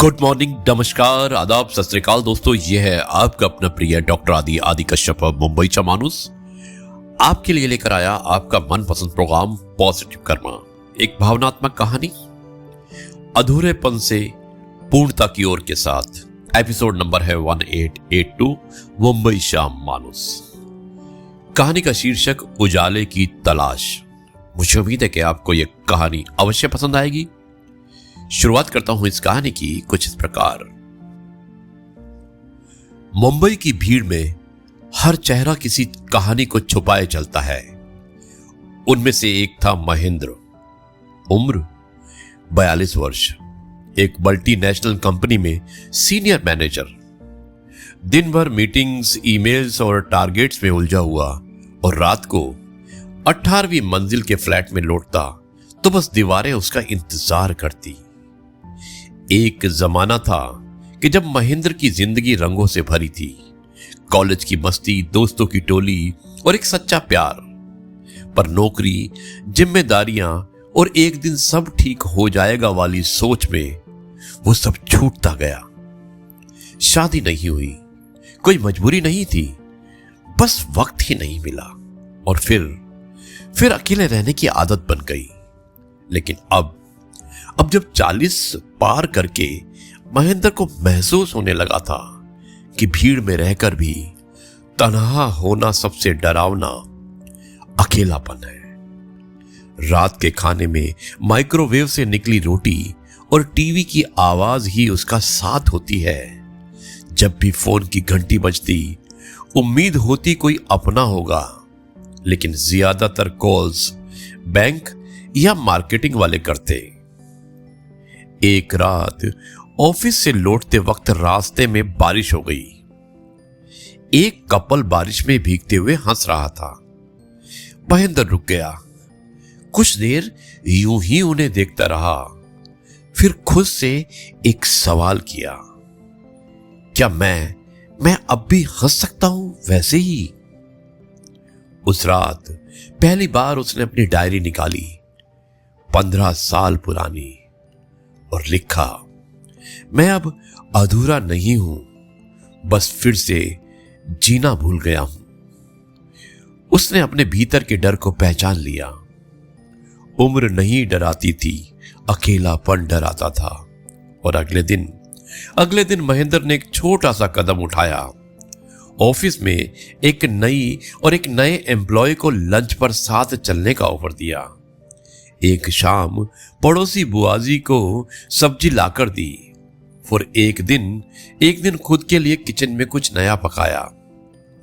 Good morning, नमस्कार, आदाब, सत श्री अकाल दोस्तों। ये है आपका अपना प्रिय डॉक्टर आदि कश्यप मुंबईचा माणूस आपके लिए लेकर आया आपका मनपसंद प्रोग्राम पॉजिटिव कर्मा। एक भावनात्मक कहानी अधूरेपन से पूर्णता की ओर के साथ। एपिसोड नंबर है 1882 मुंबईचा माणूस। कहानी का शीर्षक उजाले की तलाश। मुझे उम्मीद है कि आपको यह कहानी अवश्य पसंद आएगी। शुरुआत करता हूं इस कहानी की कुछ इस प्रकार। मुंबई की भीड़ में हर चेहरा किसी कहानी को छुपाए चलता है। उनमें से एक था महेंद्र, उम्र 42 वर्ष, एक मल्टीनेशनल कंपनी में सीनियर मैनेजर। दिन भर मीटिंग्स, ईमेल्स और टारगेट्स में उलझा हुआ और रात को 18वीं मंजिल के फ्लैट में लौटता तो बस दीवारें उसका इंतजार करती। एक जमाना था कि जब महेंद्र की जिंदगी रंगों से भरी थी। कॉलेज की मस्ती, दोस्तों की टोली और एक सच्चा प्यार। पर नौकरी, जिम्मेदारियां और एक दिन सब ठीक हो जाएगा वाली सोच में वो सब छूटता गया। शादी नहीं हुई, कोई मजबूरी नहीं थी, बस वक्त ही नहीं मिला और फिर अकेले रहने की आदत बन गई। लेकिन अब जब 40 पार करके महेंद्र को महसूस होने लगा था कि भीड़ में रहकर भी तन्हा होना सबसे डरावना अकेलापन है। रात के खाने में माइक्रोवेव से निकली रोटी और टीवी की आवाज ही उसका साथ होती है। जब भी फोन की घंटी बजती उम्मीद होती कोई अपना होगा, लेकिन ज्यादातर कॉल्स बैंक या मार्केटिंग वाले करते। एक रात ऑफिस से लौटते वक्त रास्ते में बारिश हो गई। एक कपल बारिश में भीगते हुए हंस रहा था। महेंद्र रुक गया, कुछ देर यूं ही उन्हें देखता रहा, फिर खुद से एक सवाल किया, क्या मैं अब भी हंस सकता हूं वैसे ही? उस रात पहली बार उसने अपनी डायरी निकाली, 15 साल पुरानी, और लिखा, मैं अब अधूरा नहीं हूं, बस फिर से जीना भूल गया हूं। उसने अपने भीतर के डर को पहचान लिया। उम्र नहीं डराती थी, अकेलापन डराता था। और अगले दिन महेंद्र ने एक छोटा सा कदम उठाया। ऑफिस में एक नए एम्प्लॉय को लंच पर साथ चलने का ऑफर दिया। एक शाम पड़ोसी बुआजी को सब्जी लाकर दी। और एक दिन खुद के लिए किचन में कुछ नया पकाया।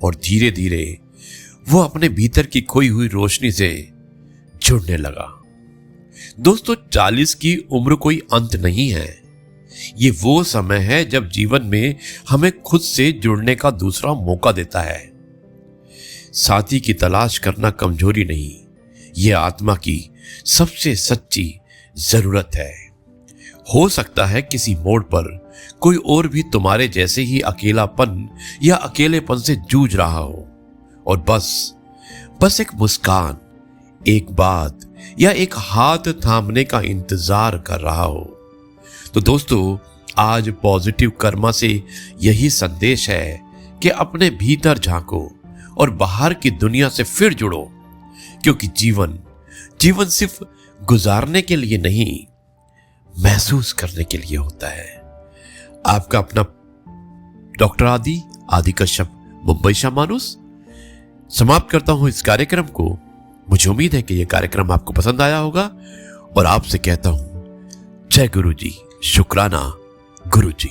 और धीरे धीरे वो अपने भीतर की खोई हुई रोशनी से जुड़ने लगा। दोस्तों, 40 की उम्र कोई अंत नहीं है। ये वो समय है जब जीवन में हमें खुद से जुड़ने का दूसरा मौका देता है। साथी की तलाश करना कमजोरी नहीं, यह आत्मा की सबसे सच्ची जरूरत है। हो सकता है किसी मोड़ पर कोई और भी तुम्हारे जैसे ही अकेलापन या अकेलेपन से जूझ रहा हो और बस एक मुस्कान, एक बात या एक हाथ थामने का इंतजार कर रहा हो। तो दोस्तों, आज पॉजिटिव कर्मा से यही संदेश है कि अपने भीतर झांको और बाहर की दुनिया से फिर जुड़ो, क्योंकि जीवन सिर्फ गुजारने के लिए नहीं, महसूस करने के लिए होता है। आपका अपना डॉक्टर आदि कश्यप मुंबईचा माणूस समाप्त करता हूं इस कार्यक्रम को। मुझे उम्मीद है कि यह कार्यक्रम आपको पसंद आया होगा और आपसे कहता हूं, जय गुरु जी, शुक्राना गुरु जी।